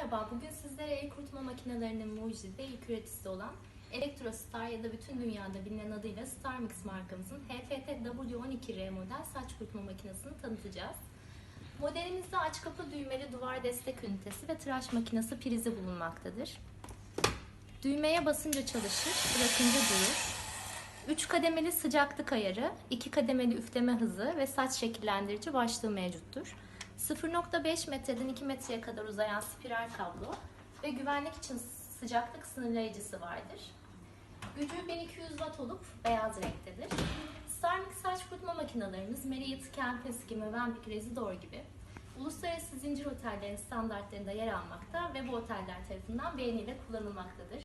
Merhaba, bugün sizlere el kurutma makinelerinin mucidi, ilk üreticisi olan Electrostar ya da bütün dünyada bilinen adıyla Starmix markamızın HFT-W12R model saç kurutma makinesini tanıtacağız. Modelimizde aç kapı düğmeli duvar destek ünitesi ve tıraş makinesi prizi bulunmaktadır. Düğmeye basınca çalışır, bırakınca durur. 3 kademeli sıcaklık ayarı, 2 kademeli üfleme hızı ve saç şekillendirici başlığı mevcuttur. 0.5 metreden 2 metreye kadar uzayan spiral kablo ve güvenlik için sıcaklık sınırlayıcısı vardır. Gücü 1200 watt olup beyaz renktedir. Starmix saç kurutma makinelerimiz Marriott, Kempinski, Mövenpick, Residor gibi uluslararası zincir otellerin standartlarında yer almakta ve bu oteller tarafından beğeniyle kullanılmaktadır.